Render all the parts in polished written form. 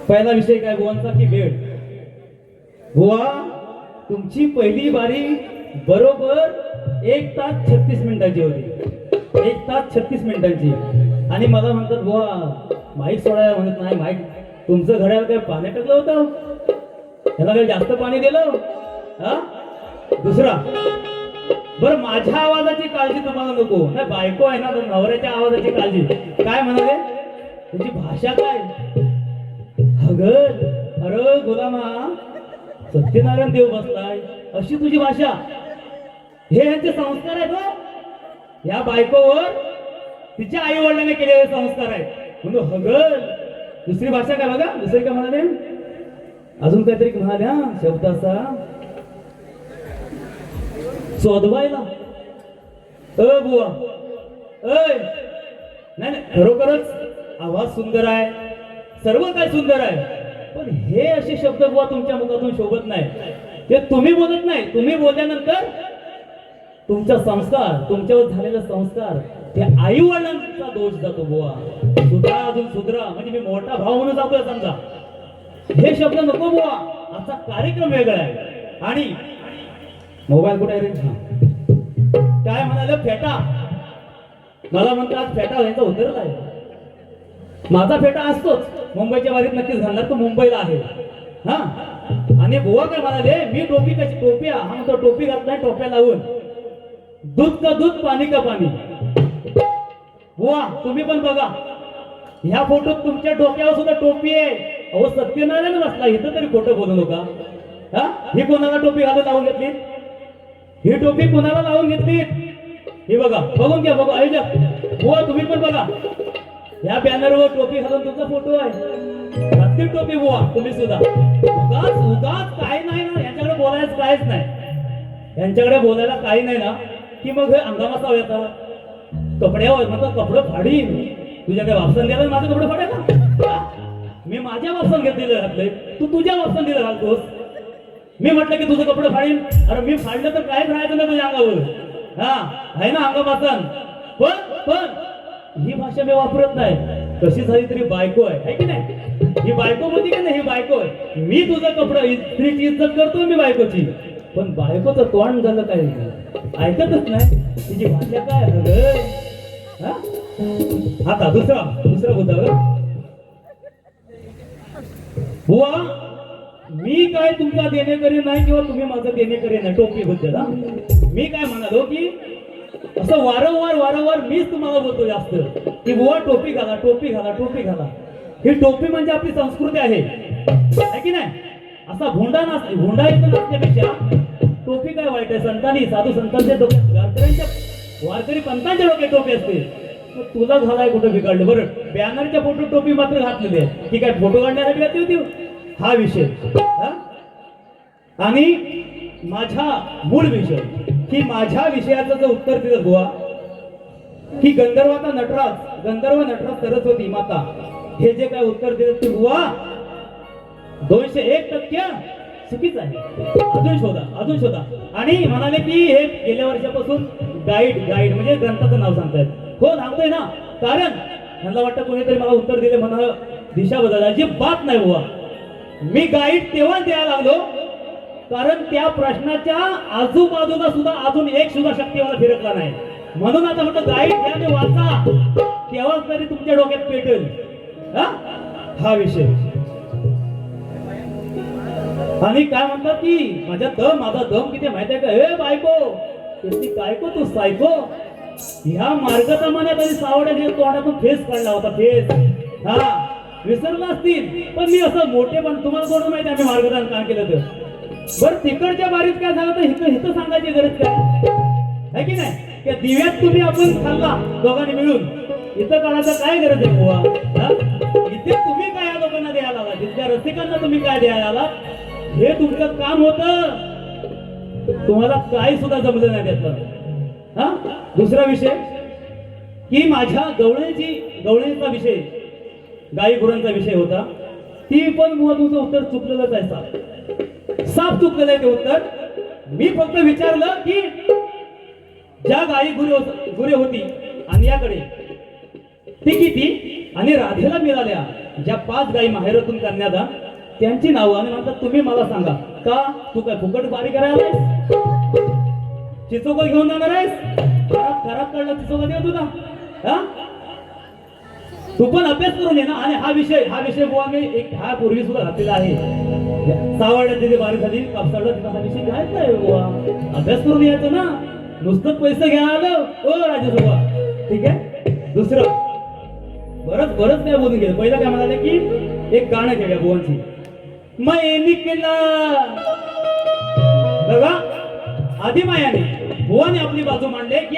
पहिला विषय काय बुवांचा की वेळ. बुवा तुमची पहिली बारी बरोबर 1 तास 36 मिनिटांची होती. 1 तास 36 मिनिटांची. आणि मला म्हणतात बुवा माईक सोडायला म्हणत नाही. माईक तुमचं घड्याळ काय पाणी टाकलं होतं, ह्याला काही जास्त पाणी दिलं हा. दुसरा बरं माझ्या आवाजाची काळजी तुम्हाला नको नाही, बायको आहे ना तर नवऱ्याच्या आवाजाची काळजी. काय म्हणाले तुझी भाषा काय हगल. अरे गुलामा सत्यनारायण देव बसलाय अशी तुझी भाषा. हे यांचे संस्कार आहेत हो. या बायकोवर तिच्या आई वडिलांनी केलेले संस्कार आहेत म्हणून हगल. दुसरी भाषा काय बघा, दुसरी काय म्हणाले, अजून काहीतरी म्हणाल्या शब्द असा शोधवायला. बुवा नाही नाही खरोखरच आवाज सुंदर आहे, सर्व काय सुंदर आहे, पण हे असे शब्द बुवा तुमच्या मुखातून शोभत नाही. ते तुम्ही बोलत नाही. तुम्ही बोलल्यानंतर तुमचा संस्कार, तुमच्यावर झालेला संस्कार ते आई वडिलांचा दोष जातो. बुवा सुधरा, अजून सुधरा. म्हणजे मी मोठा भाव म्हणून जातोय समजा. हे शब्द नको बुवा. आजचा कार्यक्रम वेगळा आहे. आणि मोबाईल कुठे आहे रे. काय म्हणाले फेटा. मला म्हणतात फेटा व्हायचा उतरला आहे. माझा फेटा असतोच. मुंबईच्या वारीत नक्कीच घालणार, तो मुंबईला आहे हा. आणि बुवा काय म्हणाले, मी टोपी कशी टोपी हा म्हणतो टोपी घातलाय टोप्या लावून. दूध का दूध पाणी का पाणी. बुवा तुम्ही पण बघा ह्या फोटोत तुमच्या डोक्यावर सुद्धा टोपी आहे. अहो सत्यनारायण बसला इथं तरी खोटं बोलू नका हा. ही कोणाला टोपी घालून लावून घेतली, ही टोपी कोणाला लावून घेतली ही बघा, बघून घ्या बघा. ऐजा बुवा तुम्ही पण बघा या बॅनरवर टोपी घालून तुमचा फोटो आहे. घातली टोपी बुवा तुम्ही सुद्धा. उगाच उगाच काय नाही ना यांच्याकडे बोलायचं काहीच नाही. यांच्याकडे बोलायला काही नाही ना की मग हे अंगामासा येतात कपड्यावर मतलब कपडे फाडी. तुझ्याकडे वापसन द्यायला माझे कपडे फाडे का. मी माझ्या वापसन घेतलेलं घातलंय, तू तुझ्या वापसन दिलं घालतोस. मी म्हटलं की तुझं कपडे फाडीन. अरे मी फाडलं तर कायच राहायचं ना तुझ्या अंगावर हा आहे ना अंगमासन. पण ही भाषा मी वापरत नाही. कशी झाली तरी बायको आहे की नाही. ही बायको बोलती की नाही, ही बायको आहे. मी तुझं कपडं स्त्रीची इज्जत करतोय मी बायकोची. पण बायकोचं तोंड झालं काय ऐकतच नाही. तिची भाषा काय हा. आता दुसरा मुद्दा बुवा मी काय तुमचा देणेकरी नाही किंवा तुम्ही माझं देणेकरी नाही. टोपी बद्दल हा मी काय म्हणालो की असं वारंवार मीच तुम्हाला बोलतो जास्त की बुवा टोपी घाला टोपी घाला टोपी घाला. ही टोपी म्हणजे आपली संस्कृती आहे की नाही. असा भोंडा येतो नसण्यापेक्षा टोपी काय वाईट आहे. संतांनी साधू संतांच्या डोक्यात वारकरी पंतांच्या डोक्यात टोपी असते. तुला घालाय कुठं बिघडलं. बरं बॅनरच्या फोटो टोपी मात्र घातलेली आहे. ती काय फोटो काढण्यासाठी घातली होती हा विषय. आणि माझा मूळ विषय की माझ्या विषयाचं जर उत्तर दिलं बुवा की गंधर्व नटराज सरस्वती माता हे जे काय उत्तर दिलं ते बुवा 201% चुकीच आहे. अजून शोधा. आणि म्हणाले की हे गेल्या वर्षापासून गाईड म्हणजे ग्रंथाचं नाव सांगतायत. हो सांगतोय ना. कारण त्यांना वाटतं कोणीतरी मला उत्तर दिले म्हणा दिशा बदल. अजिबात नाही बुवा. मी गाईड तेव्हा द्यायला लागलो कारण त्या प्रश्नाच्या आजूबाजूला सुद्धा अजून एक सुद्धा शक्ती मला फिरकला नाही. म्हणून आता म्हटलं गाईड द्या मी वाचा तेव्हाच तरी तुमच्या डोक्यात पेटेल हा विषय. आणि काय म्हणतात की माझा दम किती माहिती आहे का. हे बायको त्याची कायको तू सायको. ह्या मार्गदमान्यात आणि सावड्याच्या तोंडातून फेस काढला होता. फेस हा विसरला असतील. पण मी असं मोठे पण तुम्हाला कोण माहिती आम्ही मार्गदान का केलं तर. बरं तिकडच्या बारीत काय झालं तर हिथं सांगायची गरज काय आहे की नाही. त्या दिव्यात तुम्ही आपण खाल्ला दोघांनी मिळून. इथं काढायचं काय गरज आहे बुवा. इथे तुम्ही काय या लोकांना द्यायला आला, तिथल्या रसिकांना तुम्ही काय द्यायला आला. हे तुमचं काम होतं. तुम्हाला काय सुद्धा जमलं नाही त्यातलं हा. दुसरा विषय की माझ्या गवळीचा विषय गाई गुरांचा विषय होता. ती पण तुमचं उत्तर चुकलेलंच आहे. साफ चुकलेलं आहे ते उत्तर. मी फक्त विचारलं की ज्या गाई गुरे होती आणि याकडे ती किती आणि राधेला मिळाल्या ज्या 5 गायी माहेरातून करण्यात आ, त्यांची नावं आणि म्हणतात तुम्ही मला सांगा का तू काय फुकट बारी करायला आहेस? चिचोका घेऊन जाणार आहेस? घरात काढला चिचोका देऊ तुला हा? तू पण अभ्यास करून ये ना. आणि हा विषय बुवा मी एक हा पूर्वी सुद्धा घातलेला आहे. सावड्यात तिथे बारी झाली कापसाला तिथं हा विषय घ्यायचा आहे बुवा. अभ्यास करून यायचं ना, नुसतं पैसे घ्या आलं ओ राजेसोबा. ठीक आहे. दुसरं बरंच काय बोलून गेलं. पहिलं काय म्हणाले की एक गाणं घेऊया बुवांची. मैं निकला बघा आधी मायाने बुवाने आपली बाजू मांडले की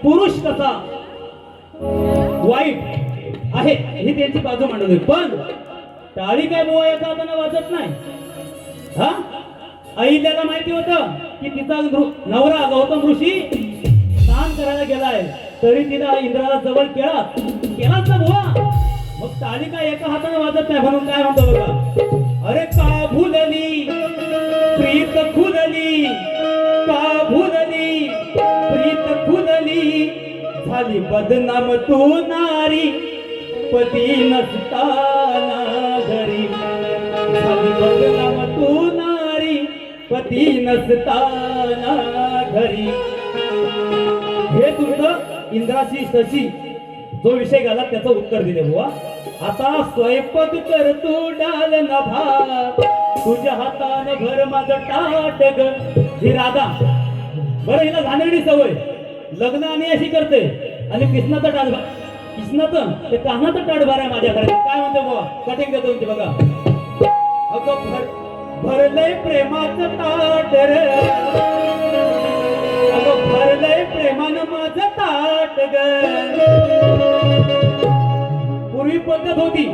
पुरुष कसा वाईट आहे ही त्यांची बाजू मांडली. पण टाळी काय बुवा एका हाताने वाजत नाही. हा अहिल्याला माहिती होतं की तिचा नवरा गौतम ऋषी स्नान करायला गेलाय, तरी तिला इंद्राला जवळ केलाच ना बुवा. मग टाळी काय एका हाताने वाजत नाही. म्हणून काय म्हणतो बघा. अरे का भुलली प्रीत खुलली, का भुलली प्रीत खुलली, झाली बदनाम तू नारी पती नसताना घरी, झाली बदनाम तू नारी पती नसताना घरी. हे तुमचं इंद्राची शशी जो विषय घाला त्याचं उत्तर दिले बुवा. आता स्वयंपाक कर तू डाल न भात, तुझ्या हाताने भर माझं ताट ग. ही राधा बरं हिला घाणेरडी सवय, लग्न आणि अशी करते आणि किसनाचं ते कानाचं ताट भर आहे माझ्या घरात. काय म्हणते बुवा कटिंग देतो ते बघा. अगं भरलंय प्रेमाचं ताट रे, अगं भरलंय प्रेमानं माझं ताट ग. पूर्वी पद्धत होती,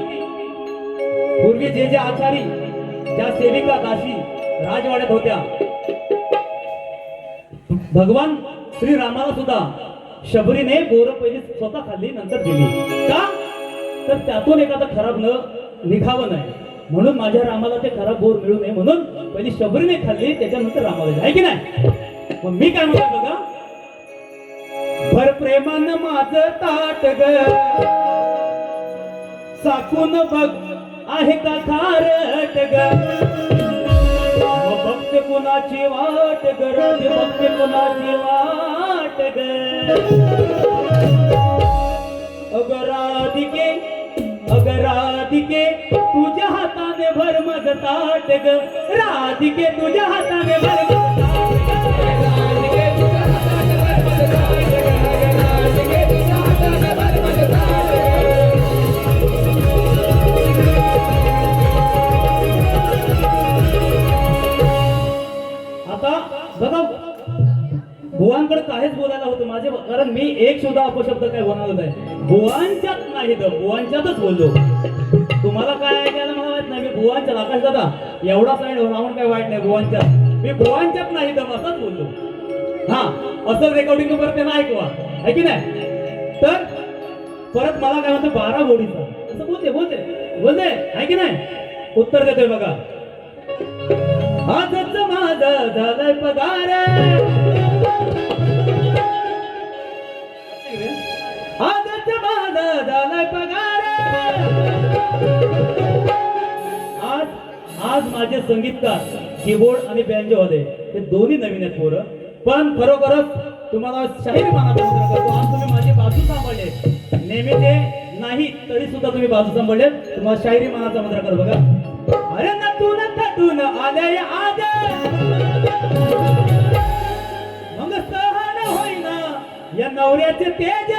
पूर्वी जे आचारी ज्या सेविका दासी राजवाड्यात होत्या, भगवान श्री रामाला सुद्धा शबरीने बोर पहिली स्वतः खाल्ली नंतर दिली. का तर त्यातून एखादा खराब न निघावं नाही म्हणून, माझ्या रामाला ते खराब बोर मिळू नये म्हणून पहिली शबरीने खाल्ली त्याच्यानंतर रामाला दिली. आहे की नाही? मग मी काय म्हणतो बघा. भर प्रेमानं माझं ताट ग, साकून बघ आहे का खारट ग. बघते कोणाची वाट ग, राजे बघते कोणाची वाट ग. अग राधिके तुझ्या हाताने भर माझं ताट ग, राधिके तुझ्या हाताने भर माझं बघा. भुवांकडे काहीच बोलायला होतं माझे, कारण मी एक सुद्धा अपशब्द काय बोलणार नाही. भुवांच्यात नाही तर भुवांच्यातच बोललो. तुम्हाला काय ऐकायला मला माहित नाही. मी भुवांच्यात आकाश दादा एवढा साईड राहून काय वाईट नाही. भुवांच्यात मी भुवांच्यात नाही तर असंच बोललो. हा असं रेकॉर्डिंग परत त्यांना ऐकवा. आहे की नाही? तर परत मला काय म्हणतं 12 बोडीचा असं बोलते आहे की नाही? उत्तर देतोय बघा. आजच माझा झालाय पगार, आजच माझा झालाय पगार. आज माझे संगीतकार कीबोर्ड आणि बँजो वाले हे दोन्ही नवीन आहेत पोरं. पण खरोखरच तुम्हाला शाहिरी मानाचा मुद्रा करतो. आज तुम्ही माझी बाजू सांभाळले, नेहमी ते नाही तरी सुद्धा तुम्ही बाजू सांभाळले. तुम्हाला शाहिरी मानाचा मुद्रा कर बघा. अरे नटून थटून आले आज मग सहन होईना या नवऱ्याचे तेज,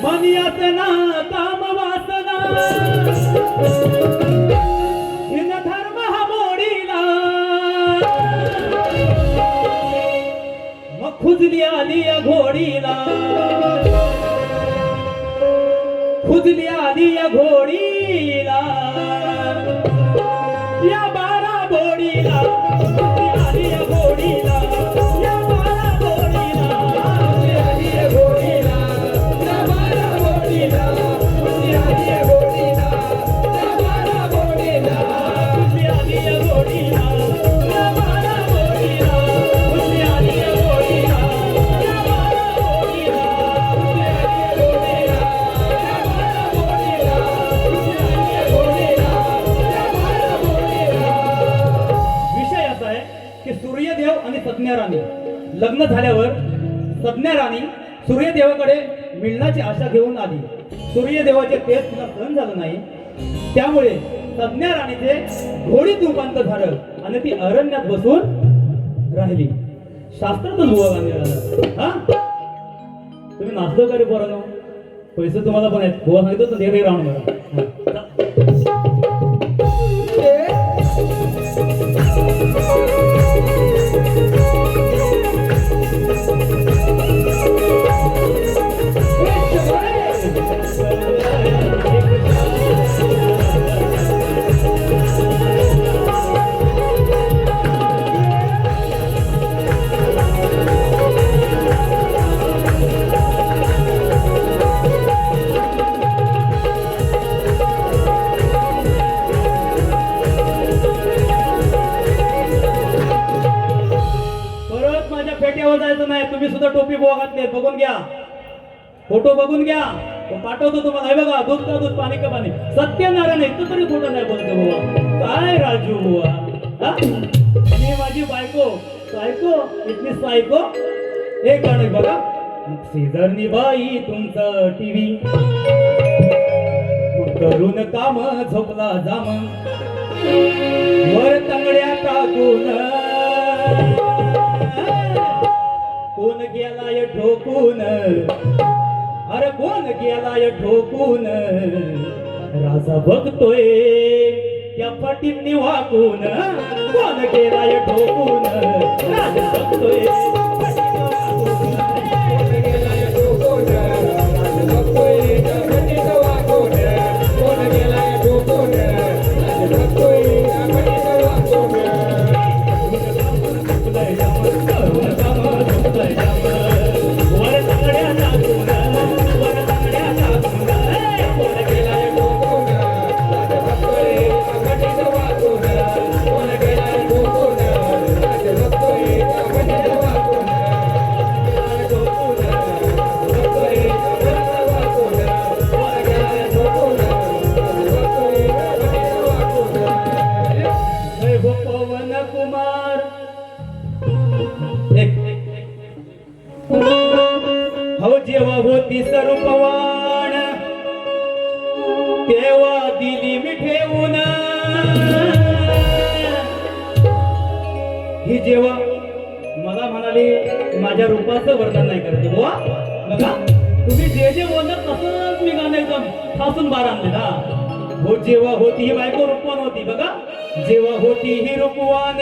मन यातना काम वासना, हिन धर्म हा मोडीला, मग खुजली आली या घोडीला, खुजली आली या घोडीला, या 12 घोडीला, खुजली आली या घोडीला, या 12 घोडीला, खुजली आली या घोडीला, या 12 घोडीला, खुजली आली या घोडीला, या 12 घोडीला, खुजली आली या घोडीला, या 12 घोडीला, खुजली आली या घोडीला, या 12 घोडीला, खुजली आली या घोडीला. झाल्यावर संज्ञा राणी सूर्यदेवाकडे मिळण्याची आशा घेऊन आली. सूर्यदेवाचे तेज तिला सहन झालं नाही. त्यामुळे संज्ञा राणीचे घोडीत रूपांतर झालं आणि ती अरण्यात बसून राहिली. शास्त्रातच बुवा गांधी हा तुम्ही नाचलो का रे पोरांनो? पैसे तुम्हाला पण आहेत. बुवा सांगितलं तर दे राहून मला. जायचं नाही. तुम्ही सुद्धा टोपी बोवा घातली. बघून घ्या, फोटो बघून घ्या. पाठवतो तुम्हाला. हे बघा, दूध का दूध, पाणी का पाणी. सत्यनारायण इथं तरी खोटं नाही बोलतो बुवा. काय राजू बुवा, मी माझी बायको सायको इतनी सायको. हे गाणं बघा. शेजारनी बाई तुमचं टीव्ही करून काम झोपला जाम वर तंगड्या टाकून कोण गेलाय ठोकून. अरे कोण गेलाय ठोकून. राजा बघतोय त्या पाटींनी वाकून. कोण गेलाय ठोकून. राजा बघतोय जेव्हा होती स्वरूपवान तेव्हा दिली मी ठेवून. ही जेव्हा मला म्हणाली माझ्या रूपाचं वर्णन नाही करते बुवा. बघा तुम्ही जे जे बोलत तसंच मी गाणं एकदम ठासून बार आणलेला. हो जेव्हा होती ही बायको रूपवान होती. बघा जेव्हा होती ही रूपवान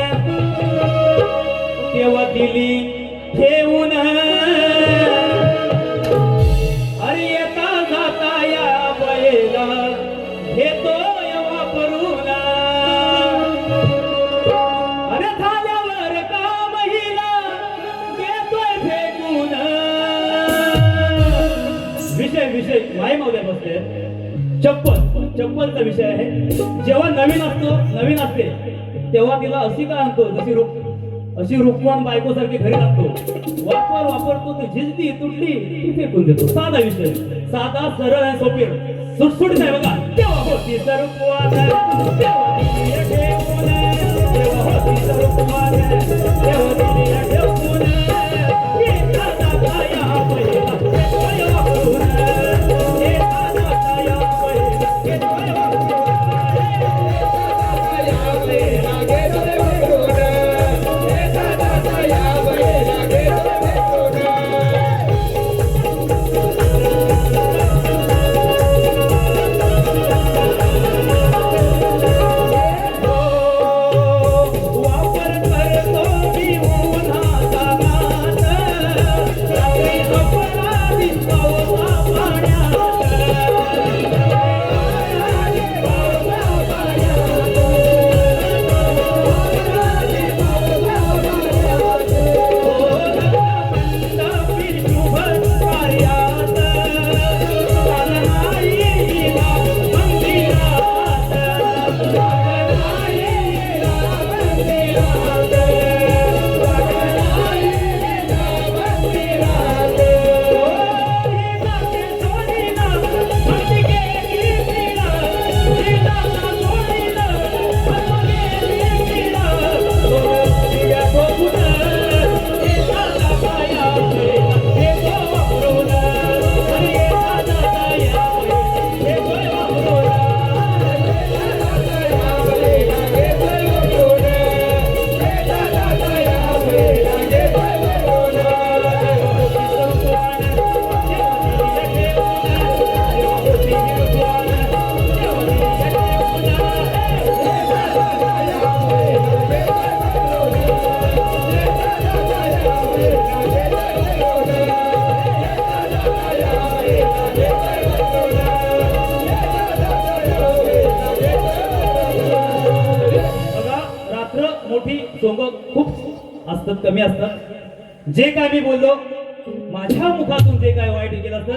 तेव्हा दिली ठेवून. अरे येता जाता या बैला घेतोय वापरून. अरे झाल्यावर काम हिला घेतोय फेकून. विषय माय मावल्या बसले. चप्पलचा विषय आहे. जेव्हा नवीन असते तेव्हा तिला अशी काय आणतो अशी रूपवान बायको सारखी घरी लागतो. वापरतो तर झिजली तुटली ती फेकून देतो. साधा विषय, साधा सरळ आणि सोपे, सुटसुटीत आहे. बघा तेव्हा होती रूपवान तेव्हा दिली ठेवून. तेव्हा होती रूपवान तेव्हा दिली ठेवून. येता जाता या बैला घेतोय वापरून. येता जाता या बैला घेतोय वापरून. वापर करतो मी सतत कमी असतात. जे काय मी बोललो माझ्या मुखातून जे काय वाईट गेलं असेल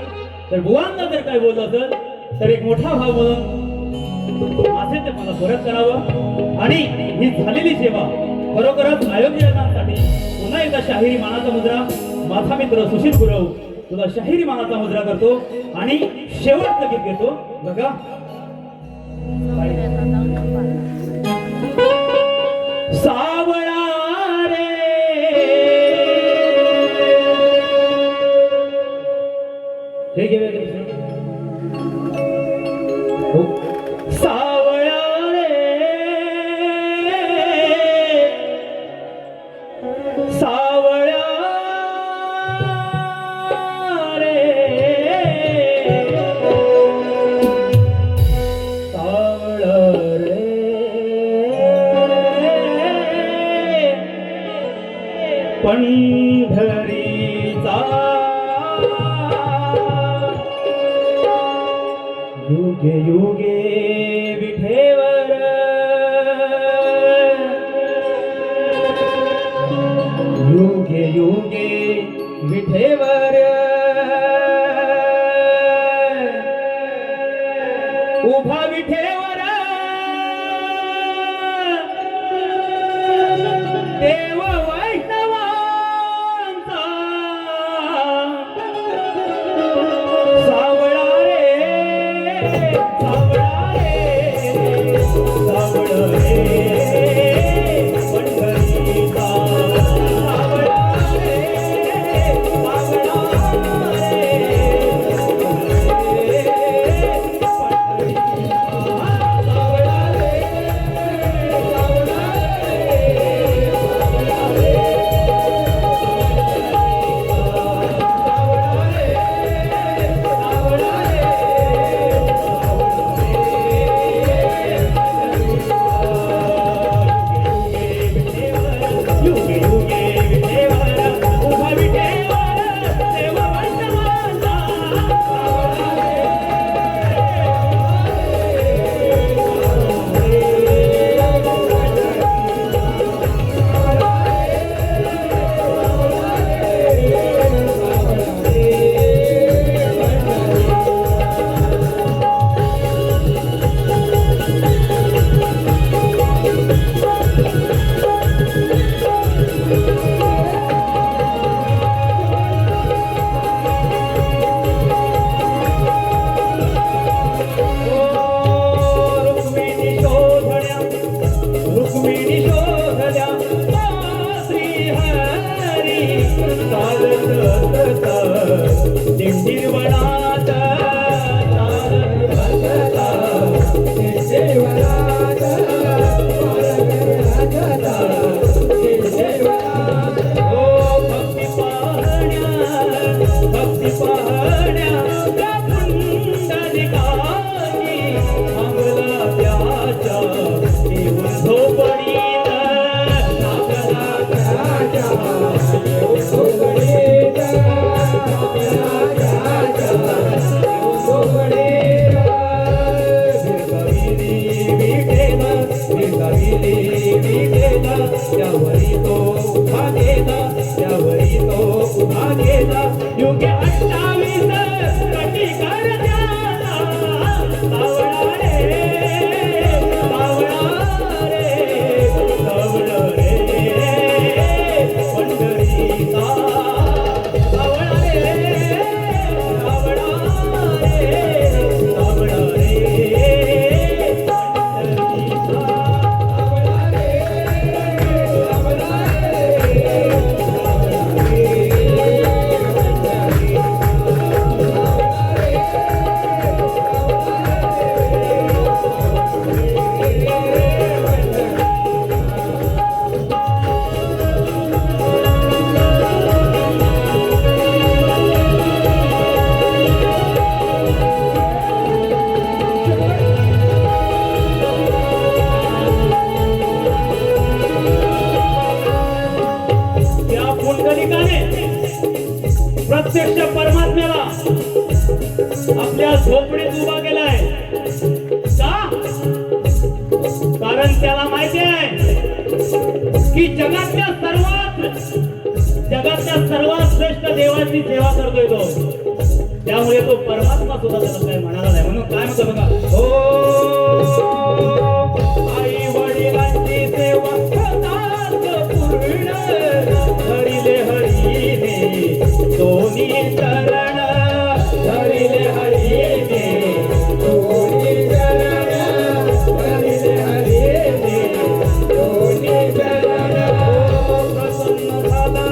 तर बुवांना जर काय बोललो असेल तर एक मोठा भाव म्हणून माझे ते मला परत करावं. आणि ही झालेली सेवा खरोखरच आयोजकांसाठी पुन्हा एकदा शाहिरी मानाचा मुद्रा माझा मित्र सुशील गुरव तुला शाहिरी मानाचा मुद्रा करतो आणि शेवटचं गीत घेतो बघा. सावळा रे हे घे सावळा सावळा रे सावळा रे पंढरीचा युगे युगे विठेवर युगे युगे विठेवर उभा विठेवर देव वैष्णवांचा सावळा रे सावळा रे सावळा रे पंढरीचा सावळा रे सावळा रे प्रत्यक्ष परमात्म्याला आपल्या झोपडीत उभा केलाय का? कारण त्याला माहिती आहे की जगातल्या सर्वात जगातल्या सर्वात श्रेष्ठ देवाची सेवा करतोय तो. त्यामुळे तो परमात्मा सुद्धा त्याला काय म्हणाला नाही. म्हणून काय म्हणतो बघा, हो आई वडिलांची सेवा करतात पूर्ण, हरिले हरिने दोन्ही चरण, हरिले हरिने दोन्ही चरण, हरिले हरिने दोन्ही चरण. प्रसन्न झाला,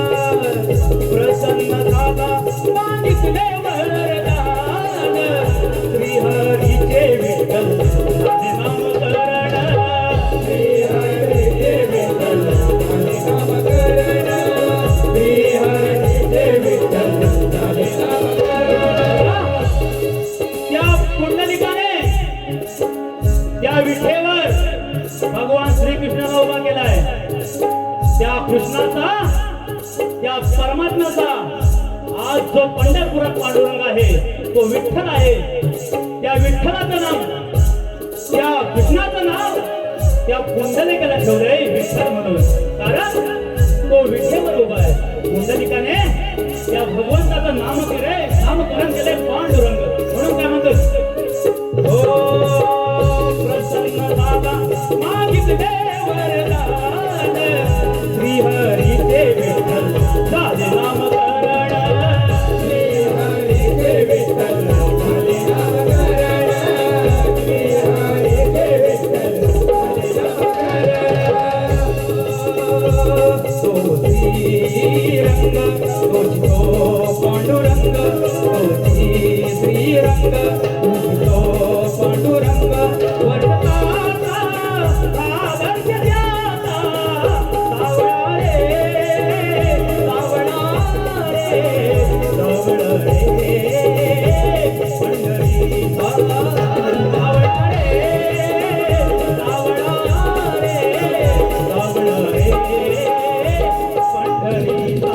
प्रसन्न झाला मागितले वरदान, श्रीहरीचे विठ्ठल माझे नामकरण, श्रीहरीचे विठ्ठल माझे नामकरण, श्रीहरीचे विठ्ठल माझे नामकरण. त्या पुंडलिकाने त्या विठेवर भगवान श्रीकृष्णाला उभा केलाय. त्या कृष्णाचा, त्या परमात्म्याचा आज जो पंढरपुरात पांडुरंग आहे तो विठ्ठल आहे. त्या विठ्ठलाचं नाव, त्या कृष्णाचं नाव त्या पुंडलिकाला ठेवलंय विठ्ठल म्हणून, कारण तो विठ्ठल उभा आहे. पुंडलिकाने त्या भगवंताचं नामकरण केलंय पांडुरंग. म्हणून काय म्हणतो, हो प्रसन्न झाला मागितले वरदान, श्रीहरीचे विठ्ठल झाले नामकरण, श्रीहरीचे विठ्ठल झाले नामकरण, श्रीहरीचे विठ्ठल झाले नामकरण. तो श्रीरंग, तो पांडुरंग, तो श्रीरंग, तो पांडुरंग, वर्षाचा आदर्श द्याचा, सावळा रे, सावळा रे, सावळा रे, पंढरीचा सावळा रे, सावळा रे, सावळा रे, पंढरीचा.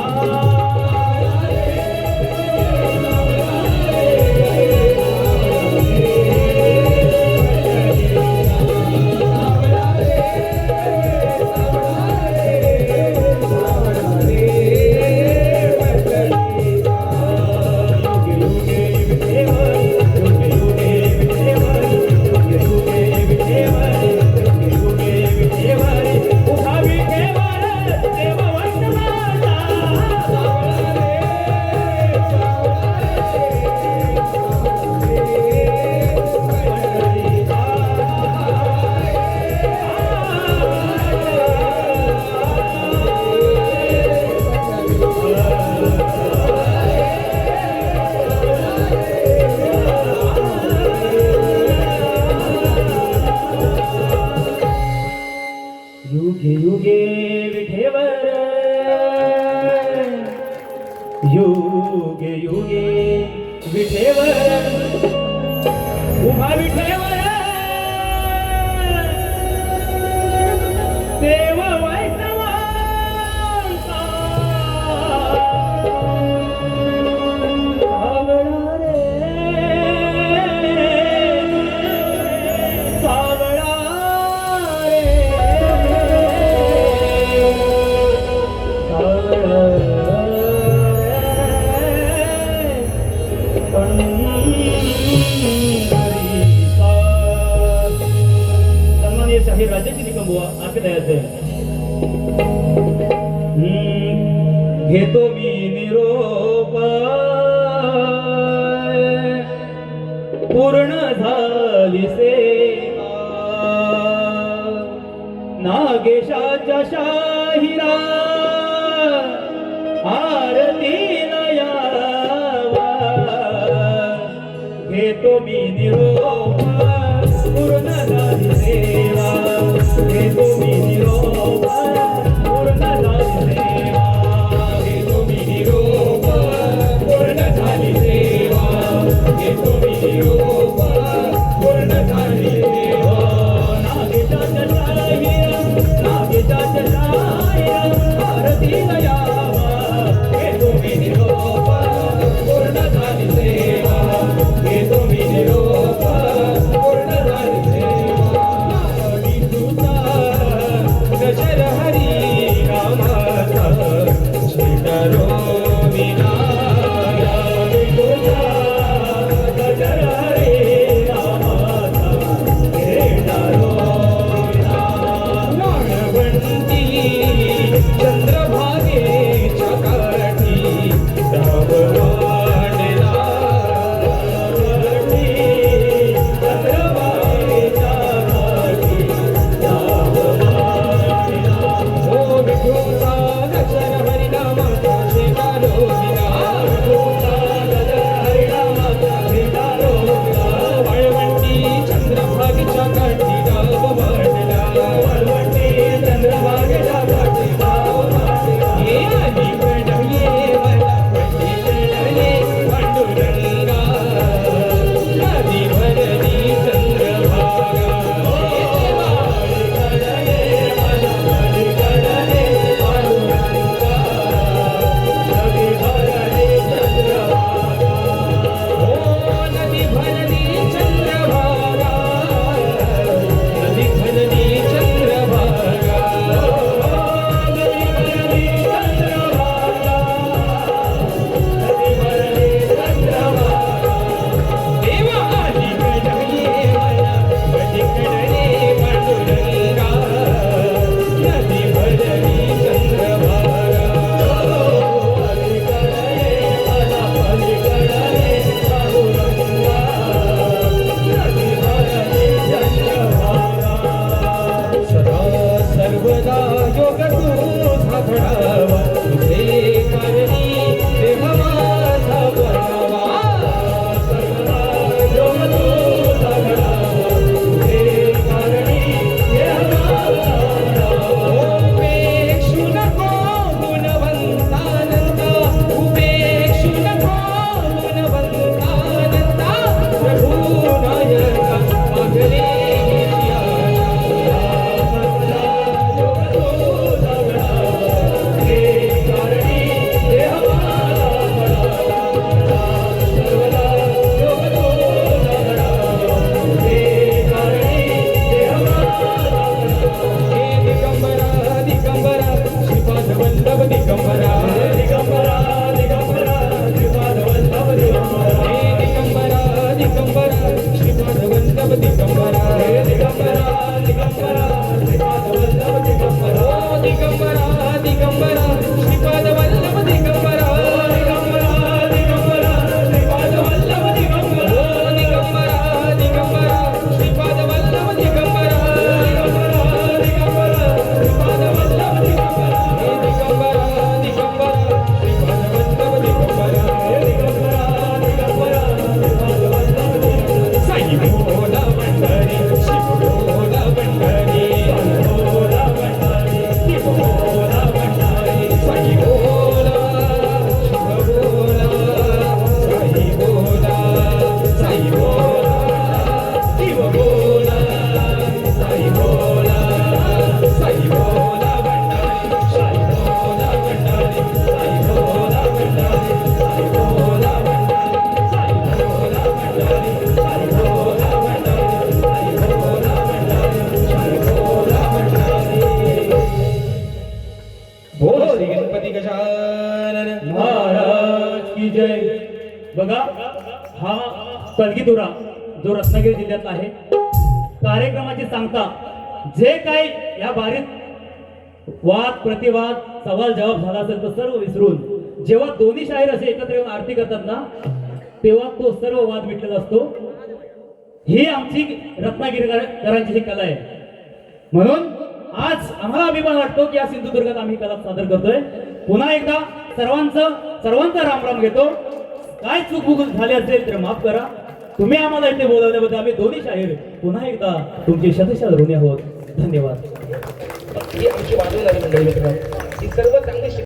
युगे युगे विठेवर, युगे युगे विठेवर, उभा विठेवर देव वैष्णवांचा, सावळा रे, सावळा सन्माननीय शाहीर राजाची निकमबुवा आपल्या दयाचे घेतो मी निरोप, पूर्ण झाली सेवा, नागेशाच्या शाहिरा आरतीला यावा, घेतो मी निरोप, पूर्ण झाली सेवा, घेतो मी निरोप, पूर्ण झाली सेवा, घेतो मी निरोप, पूर्ण झाली सेवा, घेतो मी निरोप, पूर्ण झाली सेवा. नागेशाच्या शाहिरा, नागेशाच्या शाहिरा आरतीला यावा, घेतो मी निरोप, पूर्ण झाली सेवा, घेतो मी निरोप, पूर्ण झाली सेवा. बघा, हा कलगीतुरा जो रत्नागिरी जिल्ह्यातला आहे, कार्यक्रमाची सांगता जे काही या बारीत वाद प्रतिवाद सवाल जवाब झाला असेल तर सर्व विसरून जेव्हा दोन्ही शाहीर असे एकत्र येऊन आरती करतात ना, तेव्हा तो सर्व वाद मिटलेला असतो. ही आमची रत्नागिरीकरांची ही कला आहे. म्हणून आज आम्हाला अभिमान वाटतो की या सिंधुदुर्गात आम्ही कला सादर करतोय. पुन्हा एकदा सर्वांचा राम राम घेतो. काय चूक झाली असेल तर माफ करा. तुम्ही आम्हाला इथे बोलवल्याबद्दल आम्ही दोन्ही शाहीर पुन्हा एकदा तुमचे शतशः ऋणी आहोत. धन्यवाद. ही आमची वादविवादी मंडळी मित्रांनो, ही सर्व चांगली